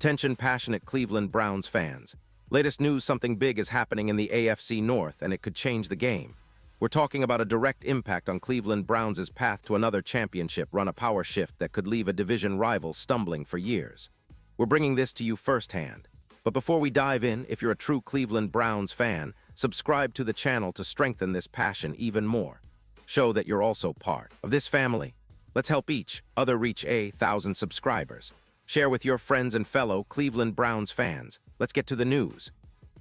Attention passionate Cleveland Browns fans. Latest news, something big is happening in the AFC North and it could change the game. We're talking about a direct impact on Cleveland Browns' path to another championship run, a power shift that could leave a division rival stumbling for years. We're bringing this to you firsthand. But before we dive in, if you're a true Cleveland Browns fan, subscribe to the channel to strengthen this passion even more. Show that you're also part of this family. Let's help each other reach 1,000 subscribers. Share with your friends and fellow Cleveland Browns fans. Let's get to the news.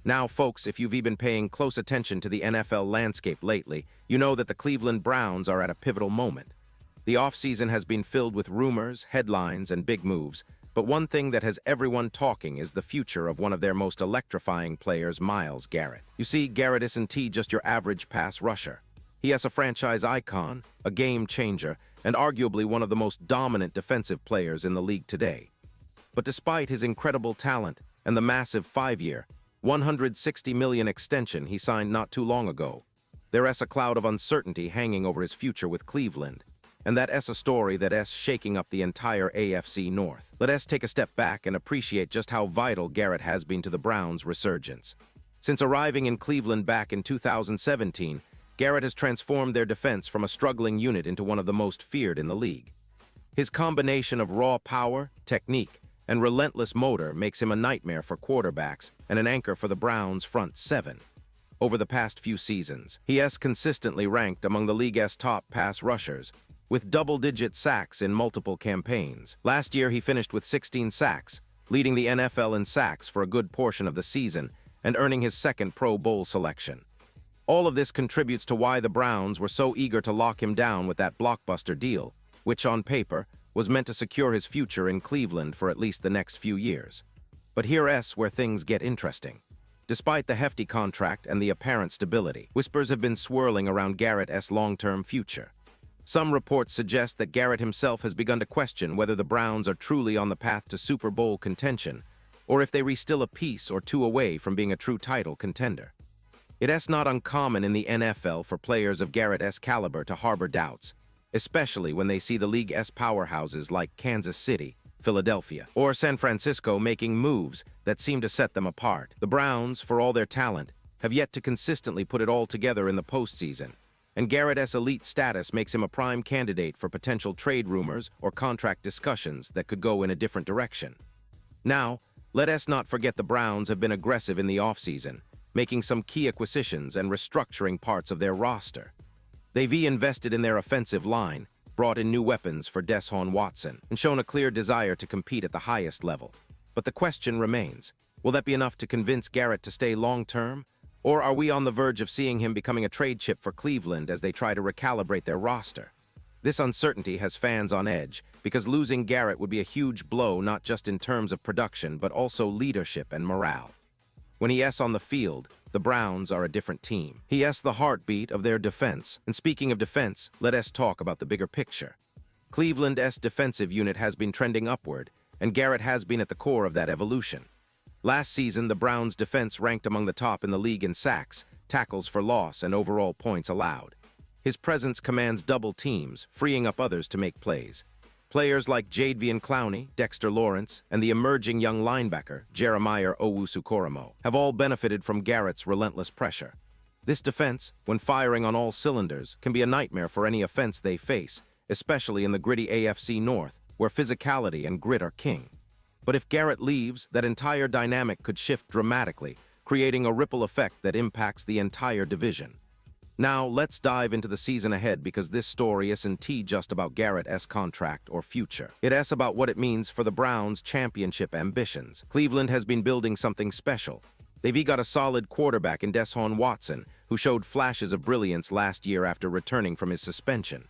Now, folks, if you've been paying close attention to the NFL landscape lately, you know that the Cleveland Browns are at a pivotal moment. The offseason has been filled with rumors, headlines, and big moves, but one thing that has everyone talking is the future of one of their most electrifying players, Myles Garrett. You see, Garrett isn't just your average pass rusher. He is a franchise icon, a game changer, and arguably one of the most dominant defensive players in the league today. But despite his incredible talent and the massive 5-year, $160 million extension he signed not too long ago, there is a cloud of uncertainty hanging over his future with Cleveland, and that is a story that is shaking up the entire AFC North. Let us take a step back and appreciate just how vital Garrett has been to the Browns' resurgence. Since arriving in Cleveland back in 2017, Garrett has transformed their defense from a struggling unit into one of the most feared in the league. His combination of raw power, technique, and relentless motor makes him a nightmare for quarterbacks and an anchor for the Browns' front seven. Over the past few seasons, he has consistently ranked among the league's top pass rushers, with double-digit sacks in multiple campaigns. Last year, he finished with 16 sacks, leading the NFL in sacks for a good portion of the season and earning his second Pro Bowl selection. All of this contributes to why the Browns were so eager to lock him down with that blockbuster deal, which on paper was meant to secure his future in Cleveland for at least the next few years. But here's where things get interesting. Despite the hefty contract and the apparent stability, whispers have been swirling around Garrett's long-term future. Some reports suggest that Garrett himself has begun to question whether the Browns are truly on the path to Super Bowl contention, or if they are still a piece or two away from being a true title contender. It is not uncommon in the NFL for players of Garrett's caliber to harbor doubts, especially when they see the league's powerhouses like Kansas City, Philadelphia, or San Francisco making moves that seem to set them apart. The Browns, for all their talent, have yet to consistently put it all together in the postseason, and Garrett's elite status makes him a prime candidate for potential trade rumors or contract discussions that could go in a different direction. Now, let us not forget the Browns have been aggressive in the offseason, making some key acquisitions and restructuring parts of their roster. They've invested in their offensive line, brought in new weapons for Deshaun Watson, and shown a clear desire to compete at the highest level. But the question remains, will that be enough to convince Garrett to stay long-term? Or are we on the verge of seeing him becoming a trade chip for Cleveland as they try to recalibrate their roster? This uncertainty has fans on edge, because losing Garrett would be a huge blow not just in terms of production but also leadership and morale. When he is on the field, the Browns are a different team. He is the heartbeat of their defense. And speaking of defense, let us talk about the bigger picture. Cleveland's defensive unit has been trending upward, and Garrett has been at the core of that evolution. Last season, the Browns' defense ranked among the top in the league in sacks, tackles for loss, and overall points allowed. His presence commands double teams, freeing up others to make plays. Players like Jadeveon Clowney, Dexter Lawrence, and the emerging young linebacker, Jeremiah Owusu-Koramoah, have all benefited from Garrett's relentless pressure. This defense, when firing on all cylinders, can be a nightmare for any offense they face, especially in the gritty AFC North, where physicality and grit are king. But if Garrett leaves, that entire dynamic could shift dramatically, creating a ripple effect that impacts the entire division. Now, let's dive into the season ahead, because this story isn't just about Garrett's contract or future. It is about what it means for the Browns' championship ambitions. Cleveland has been building something special. They've got a solid quarterback in Deshaun Watson, who showed flashes of brilliance last year after returning from his suspension.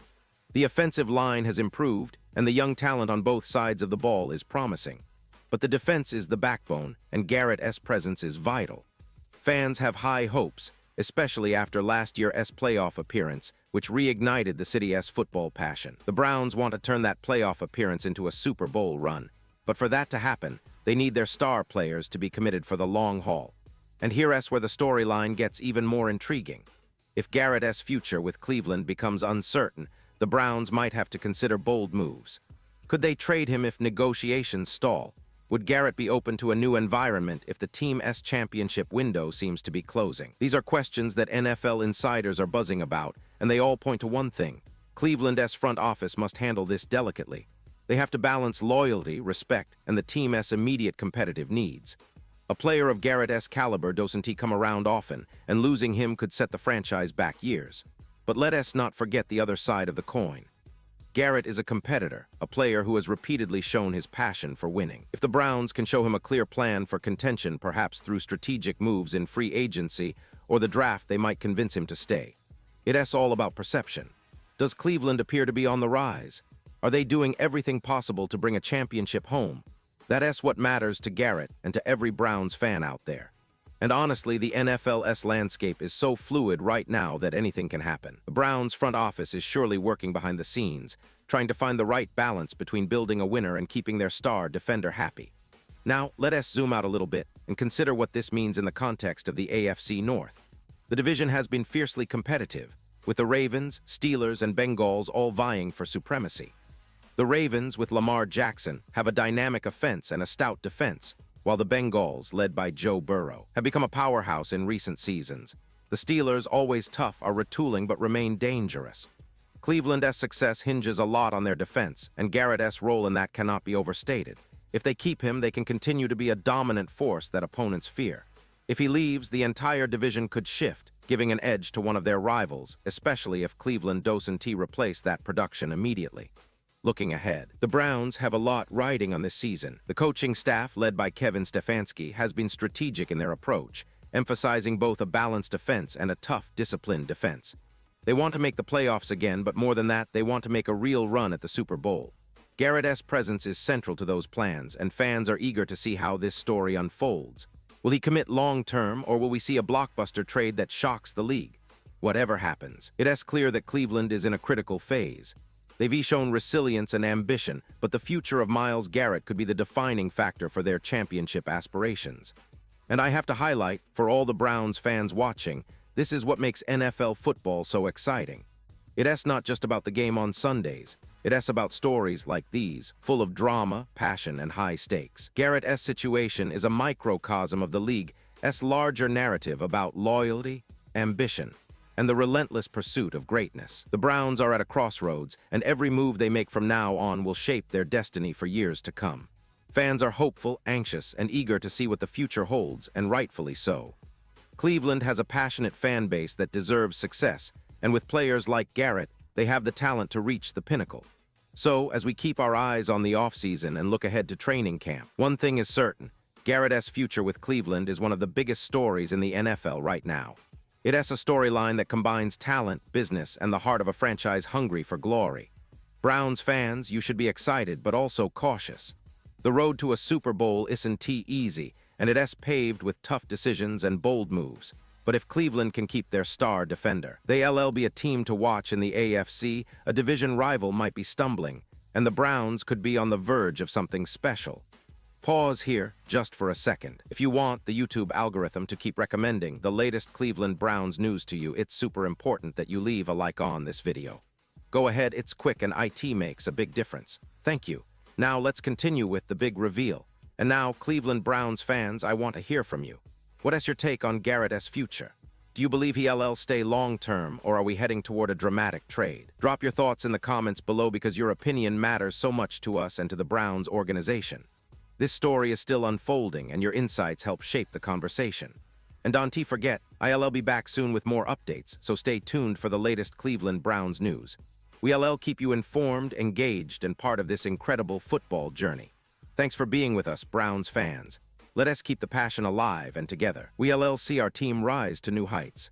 The offensive line has improved, and the young talent on both sides of the ball is promising. But the defense is the backbone, and Garrett's presence is vital. Fans have high hopes, especially after last year's playoff appearance, which reignited the city's football passion. The Browns want to turn that playoff appearance into a Super Bowl run, but for that to happen, they need their star players to be committed for the long haul. And here's where the storyline gets even more intriguing. If Garrett's future with Cleveland becomes uncertain, the Browns might have to consider bold moves. Could they trade him if negotiations stall? Would Garrett be open to a new environment if the Team S championship window seems to be closing? These are questions that NFL insiders are buzzing about, and they all point to one thing. Cleveland's front office must handle this delicately. They have to balance loyalty, respect, and the Team's immediate competitive needs. A player of Garrett's caliber doesn't come around often, and losing him could set the franchise back years. But let us not forget the other side of the coin. Garrett is a competitor, a player who has repeatedly shown his passion for winning. If the Browns can show him a clear plan for contention, perhaps through strategic moves in free agency or the draft, they might convince him to stay. It's all about perception. Does Cleveland appear to be on the rise? Are they doing everything possible to bring a championship home? That's what matters to Garrett and to every Browns fan out there. And honestly, the NFL's landscape is so fluid right now that anything can happen. The Browns' front office is surely working behind the scenes, trying to find the right balance between building a winner and keeping their star defender happy. Now, let us zoom out a little bit and consider what this means in the context of the AFC North. The division has been fiercely competitive, with the Ravens, Steelers, and Bengals all vying for supremacy. The Ravens, with Lamar Jackson, have a dynamic offense and a stout defense, while the Bengals, led by Joe Burrow, have become a powerhouse in recent seasons. The Steelers, always tough, are retooling but remain dangerous. Cleveland's success hinges a lot on their defense, and Garrett's role in that cannot be overstated. If they keep him, they can continue to be a dominant force that opponents fear. If he leaves, the entire division could shift, giving an edge to one of their rivals, especially if Cleveland doesn't replace that production immediately. Looking ahead, the Browns have a lot riding on this season. The coaching staff, led by Kevin Stefanski, has been strategic in their approach, emphasizing both a balanced offense and a tough, disciplined defense. They want to make the playoffs again, but more than that, they want to make a real run at the Super Bowl. Garrett's presence is central to those plans, and fans are eager to see how this story unfolds. Will he commit long-term, or will we see a blockbuster trade that shocks the league? Whatever happens, it's clear that Cleveland is in a critical phase. They've shown resilience and ambition, but the future of Myles Garrett could be the defining factor for their championship aspirations. And I have to highlight, for all the Browns fans watching, this is what makes NFL football so exciting. It's not just about the game on Sundays. It's about stories like these, full of drama, passion, and high stakes. Garrett's situation is a microcosm of the league's larger narrative about loyalty, ambition, and the relentless pursuit of greatness. The Browns are at a crossroads, and every move they make from now on will shape their destiny for years to come. Fans are hopeful, anxious, and eager to see what the future holds, and rightfully so. Cleveland has a passionate fan base that deserves success, and with players like Garrett, they have the talent to reach the pinnacle. So, as we keep our eyes on the offseason and look ahead to training camp, one thing is certain: Garrett's future with Cleveland is one of the biggest stories in the NFL right now. It's a storyline that combines talent, business, and the heart of a franchise hungry for glory. Browns fans, you should be excited, but also cautious. The road to a Super Bowl isn't easy, and it's paved with tough decisions and bold moves. But if Cleveland can keep their star defender, they'll be a team to watch in the AFC. A division rival might be stumbling, and the Browns could be on the verge of something special. Pause here just for a second. If you want the YouTube algorithm to keep recommending the latest Cleveland Browns news to you, it's super important that you leave a like on this video. Go ahead, it's quick and it makes a big difference. Thank you. Now let's continue with the big reveal. And now, Cleveland Browns fans, I want to hear from you. What is your take on Garrett's future? Do you believe he'll stay long-term, or are we heading toward a dramatic trade? Drop your thoughts in the comments below, because your opinion matters so much to us and to the Browns organization. This story is still unfolding, and your insights help shape the conversation. And don't forget, I'll be back soon with more updates, so stay tuned for the latest Cleveland Browns news. We'll keep you informed, engaged, and part of this incredible football journey. Thanks for being with us, Browns fans. Let us keep the passion alive and together. We'll see our team rise to new heights.